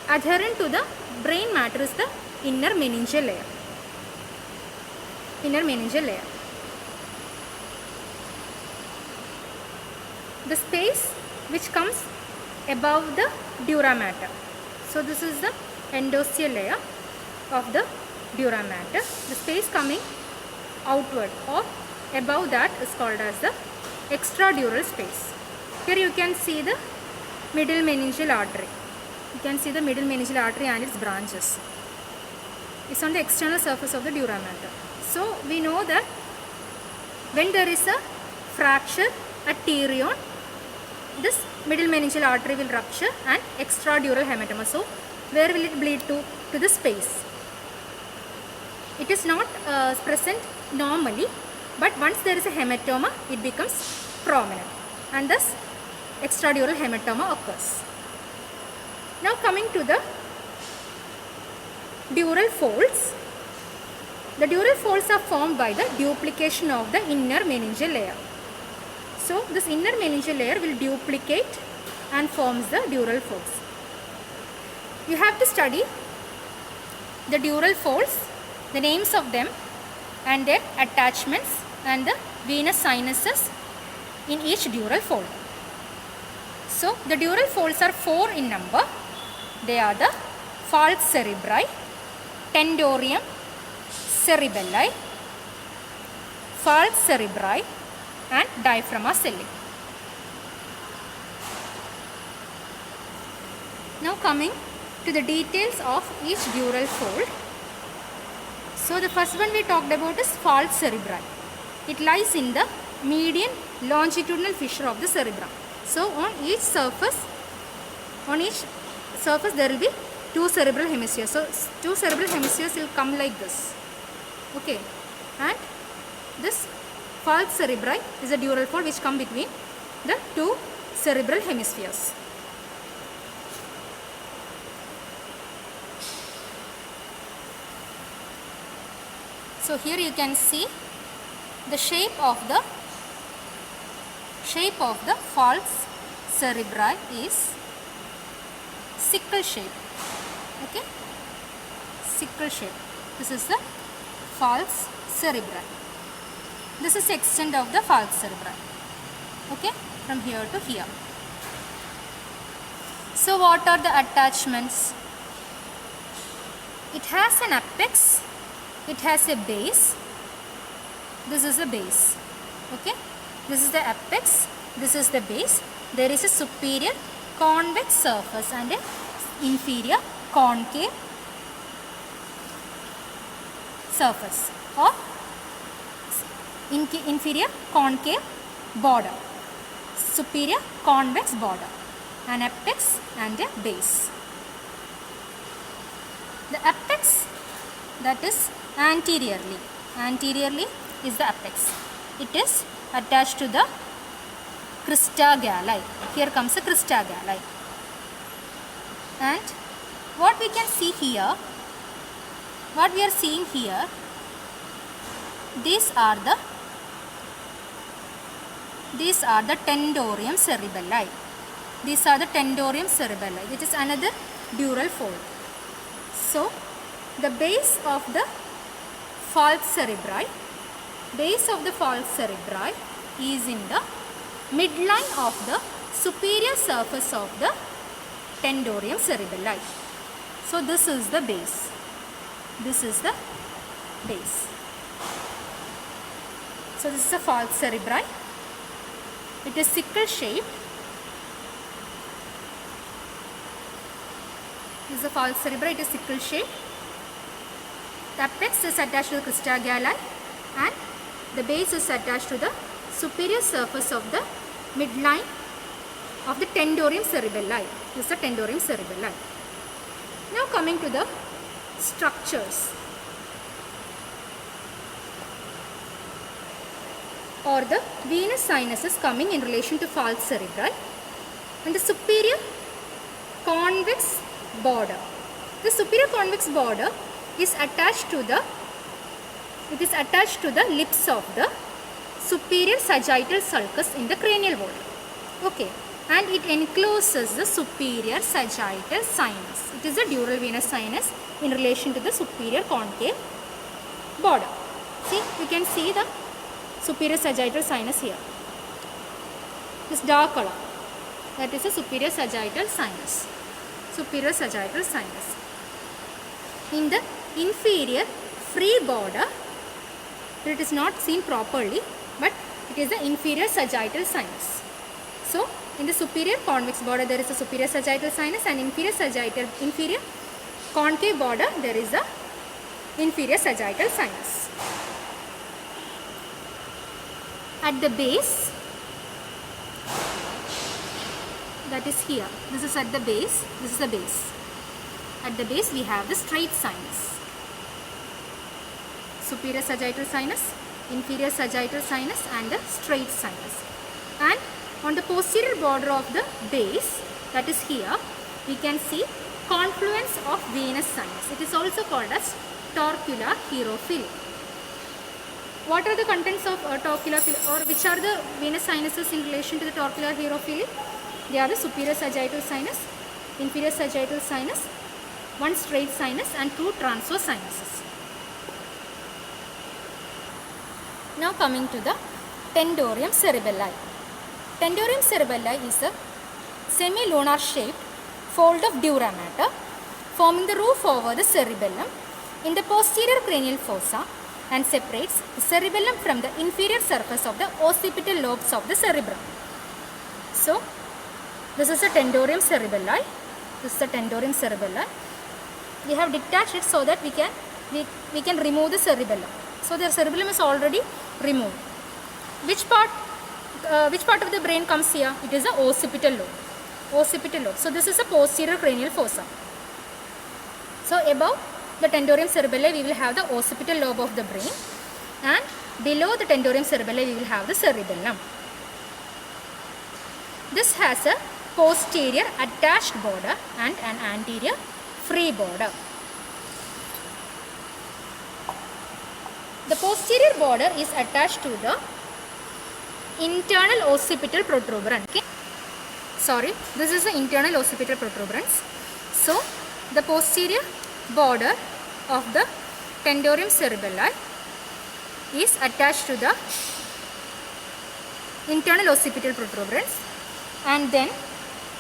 Adherent to the brain matter is the inner meningeal layer. Inner meningeal layer. The space which comes above the dura mater. So this is the endosseal layer of the dura mater. The space coming outward or above that is called as the extradural space. Here you can see the middle meningeal artery. You can see the middle meningeal artery and its branches. It's on the external surface of the dura mater. So we know that when there is a fracture at T-ryon, this middle meningeal artery will rupture and extradural hematoma. So where will it bleed to? To the space. It is not present normally, but once there is a hematoma, it becomes prominent and thus extradural hematoma occurs. Now coming to the dural folds. The dural folds are formed by the duplication of the inner meningeal layer. So this inner meningeal layer will duplicate and forms the dural folds. You have to study the dural folds, the names of them and their attachments and the venous sinuses in each dural fold. So the dural folds are 4 in number. They are the falx cerebri, tendorium cerebelli, falx cerebri and diaphragma celli. Now coming to the details of each dural fold. So the first one we talked about is falx cerebri. It lies in the median longitudinal fissure of the cerebrum. So on each surface there will be 2 cerebral hemispheres. So 2 cerebral hemispheres will come like this. Okay, and this falx cerebri is a dural fold which come between the 2 cerebral hemispheres. So here you can see the shape of the falx cerebri is sickle shape. Okay, sickle shape. This is the falx cerebri. This is the extent of the falx cerebri. Okay, from here to here. So what are the attachments? It has an apex. It has a base. This is the base. Okay, this is the apex. This is the base. There is a superior convex surface and an inferior concave surface or inferior concave border, superior convex border, an apex and a base. The apex, that is anteriorly is the apex. It is attached to the crista galli. Here comes the crista galli. And what we can see here, what we are seeing here, these are the tendorium cerebelli. These are the tendorium cerebelli, which is another dural fold. So the base of the falx cerebri is in the midline of the superior surface of the tendorium cerebelli. So this is the base. This is the base. So this is the falx cerebri. It is sickle shaped. This is the falx cerebri. It is sickle shaped. The apex is attached to the crista galli and the base is attached to the superior surface of the midline of the tendorium cerebelli. This is the tendorium cerebelli. Now coming to the structures or the venous sinuses coming in relation to falx cerebri and the superior convex border. The superior convex border is attached to the lips of the superior sagittal sulcus in the cranial wall. Okay, and it encloses the superior sagittal sinus. It is a dural venous sinus in relation to the superior concave border. See, you can see the superior sagittal sinus here. This dark color, that is a superior sagittal sinus. Superior sagittal sinus. In the inferior free border, it is not seen properly, but it is the inferior sagittal sinus. So, in the superior convex border there is a superior sagittal sinus, and inferior concave border there is a inferior sagittal sinus. At the base, that is here, this is at the base, this is the base. At the base we have the straight sinus. Superior sagittal sinus, inferior sagittal sinus and the straight sinus. And on the posterior border of the base, that is here, we can see confluence of venous sinus. It is also called as torcular hierophily. What are the contents of torcular, or which are the venous sinuses in relation to the torcular hierophily? They are the superior sagittal sinus, inferior sagittal sinus, one straight sinus and two transverse sinuses. Now coming to the tendorium cerebelli. Tendorium cerebelli is a semi-lunar shaped fold of dura mater forming the roof over the cerebellum in the posterior cranial fossa and separates the cerebellum from the inferior surface of the occipital lobes of the cerebrum. So, this is a tendorium cerebelli. This is the tendorium cerebelli. We have detached it so that we can remove the cerebellum. So the cerebellum is already removed. Which part of the brain comes here? It is the occipital lobe. Occipital lobe. So this is a posterior cranial fossa. So above the tendorium cerebelli we will have the occipital lobe of the brain, and below the tendorium cerebelli we will have the cerebellum. This has a posterior attached border and an anterior free border. The posterior border is attached to the internal occipital protuberance. Okay? Sorry, this is the internal occipital protuberance. So, the posterior border of the tendorium cerebelli is attached to the internal occipital protuberance and then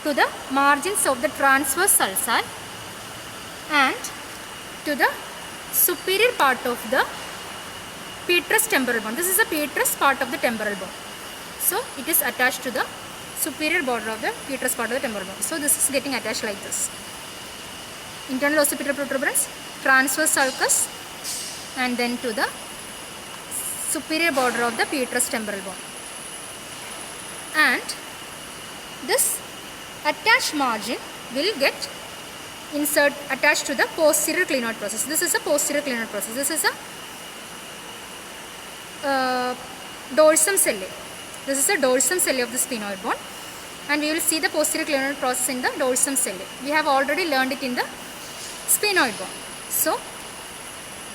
to the margins of the transverse sulci and to the superior part of the petrous temporal bone. This is the petrous part of the temporal bone. So it is attached to the superior border of the petrous part of the temporal bone. So this is getting attached like this. Internal occipital protuberance, transverse sulcus, and then to the superior border of the petrous temporal bone. And this attached margin will get attached to the posterior clinoid process. This is a posterior clinoid process. This is a dorsum celli. This is a dorsum celli of the sphenoid bone, and we will see the posterior clinoid process in the dorsum celli. We have already learned it in the sphenoid bone. So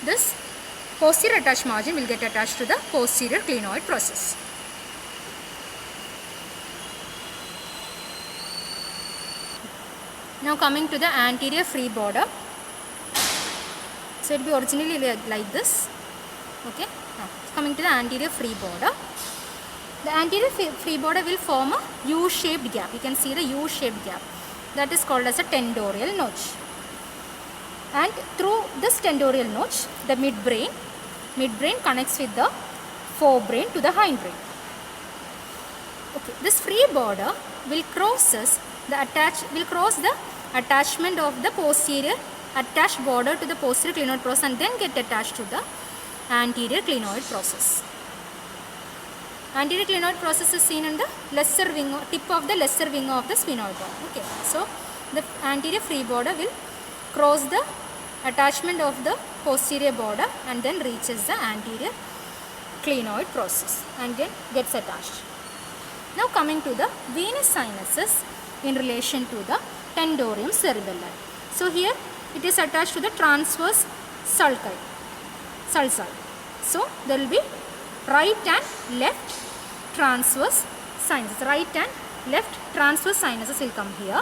this posterior attached margin will get attached to the posterior clinoid process. Now coming to the anterior free border. So it will be originally like this. Okay. Now coming to the anterior free border. The anterior free border will form a U-shaped gap. You can see the U-shaped gap. That is called as a tendorial notch. And through this tendorial notch, the midbrain connects with the forebrain to the hindbrain. Okay. This free border will cross the attachment of the posterior attached border to the posterior clinoid process and then get attached to the anterior clinoid process. Anterior clinoid process is seen in the lesser wing, tip of the lesser wing of the sphenoid bone. Okay, so the anterior free border will cross the attachment of the posterior border and then reaches the anterior clinoid process and then gets attached. Now coming to the venous sinuses in relation to the tendorium cerebelli. So here it is attached to the transverse sulci. So there will be right and left transverse sinuses, right and left transverse sinuses will come here.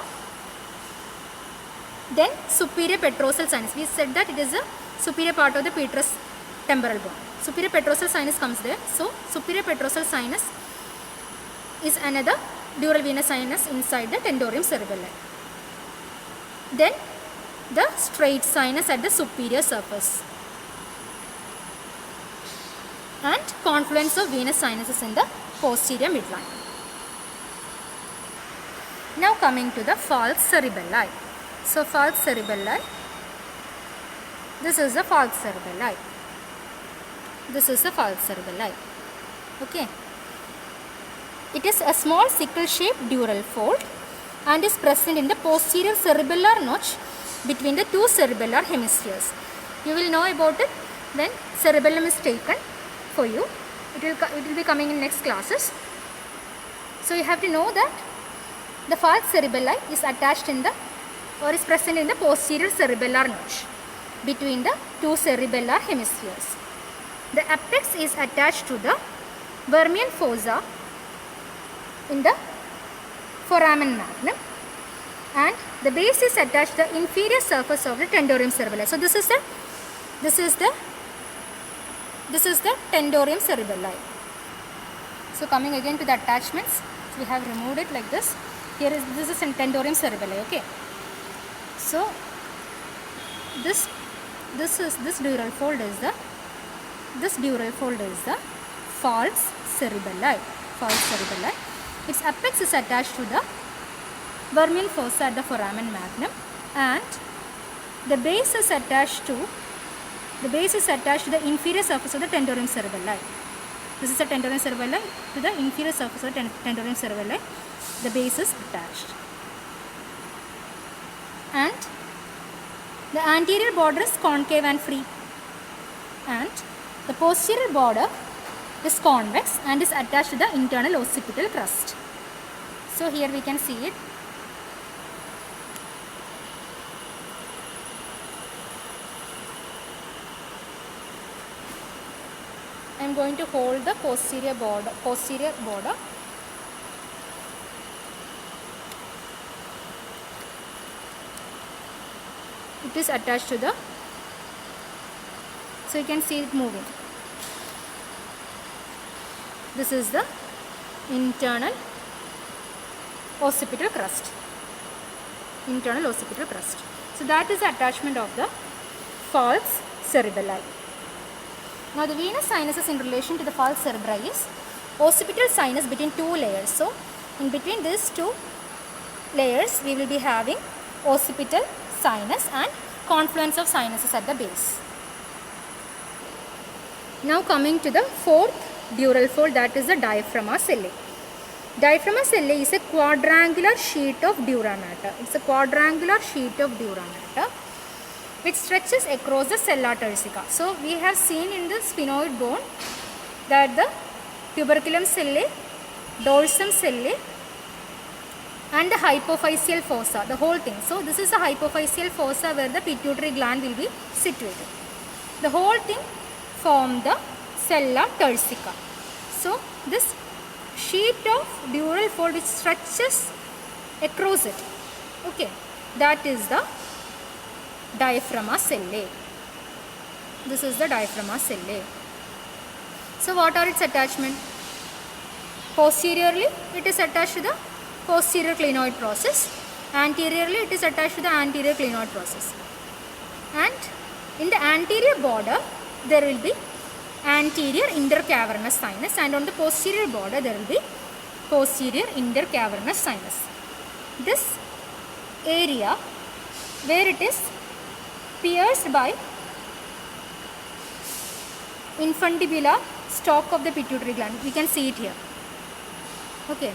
Then superior petrosal sinus. We said that it is a superior part of the petrous temporal bone. Superior petrosal sinus comes there. So superior petrosal sinus is another dural venous sinus inside the tentorium cerebelli. Then the straight sinus at the superior surface. And confluence of venous sinuses in the posterior midline. Now coming to the falx cerebelli. So falx cerebelli, this is the falx cerebelli. This is the falx cerebelli. Okay. It is a small sickle-shaped dural fold and is present in the posterior cerebellar notch between the two cerebellar hemispheres. You will know about it when cerebellum is taken for you. It will be coming in next classes. So you have to know that the falx cerebelli is attached in the or is present in the posterior cerebellar notch between the two cerebellar hemispheres. The apex is attached to the Vermian fossa in the foramen magnum, and the base is attached to the inferior surface of the tentorium cerebelli. So this is the tentorium cerebelli. So coming again to the attachments, we have removed it like this. This is tentorium cerebelli. Okay. So this dural fold is the falx cerebelli. Its apex is attached to the Vermian fossa at the foramen magnum, and the base is attached to the inferior surface of the tentorium cerebelli. This is the tentorium cerebelli. To the inferior surface of the tentorium cerebelli, the base is attached. And the anterior border is concave and free, and the posterior border is convex and is attached to the internal occipital crust. So here we can see it. I am going to hold the posterior border. It is attached to the, so you can see it moving. This is the internal occipital crust. So that is the attachment of the falx cerebelli. Now the venous sinuses in relation to the falx cerebri is occipital sinus between two layers. So in between these two layers we will be having occipital sinus and confluence of sinuses at the base. Now coming to the fourth dural fold, that is the diaphragma sellae. Diaphragma sellae is a quadrangular sheet of dura mater. It's a quadrangular sheet of dura mater which stretches across the sella turcica. So we have seen in the sphenoid bone that the tuberculum sellae, dorsum sellae and the hypophyseal fossa, the whole thing. So this is the hypophyseal fossa where the pituitary gland will be situated. The whole thing form the sella turcica. So this sheet of dural fold which stretches across it, okay, that is the diaphragma sellae. This is the diaphragma sellae. So what are its attachment? Posteriorly it is attached to the posterior clinoid process. Anteriorly it is attached to the anterior clinoid process. And in the anterior border there will be anterior intercavernous sinus, and on the posterior border there will be posterior intercavernous sinus. This area where it is pierced by infundibular stalk of the pituitary gland, we can see it here. Okay.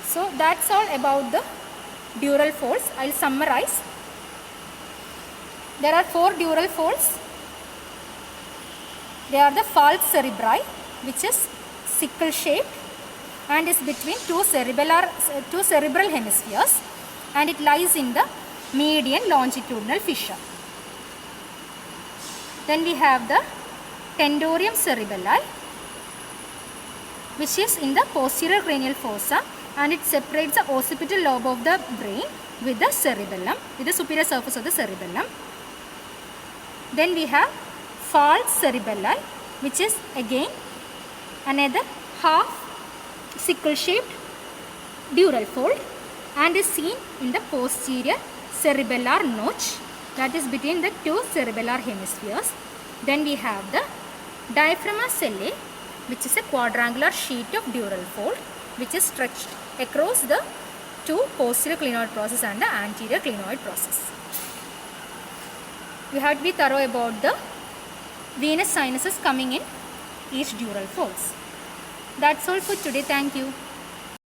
So that's all about the dural folds. I will summarize. There are 4 dural folds. They are the falx cerebri, which is sickle shaped and is between two cerebral hemispheres, and it lies in the median longitudinal fissure. Then we have the tentorium cerebelli, which is in the posterior cranial fossa, and it separates the occipital lobe of the brain with the cerebellum, with the superior surface of the cerebellum. Then we have falx cerebelli, which is again another half sickle shaped dural fold and is seen in the posterior cerebellar notch, that is between the two cerebellar hemispheres. Then we have the diaphragma sellae, which is a quadrangular sheet of dural fold which is stretched across the two posterior clinoid process and the anterior clinoid process. We have to be thorough about the venous sinuses coming in each dural folds. That's all for today. Thank you.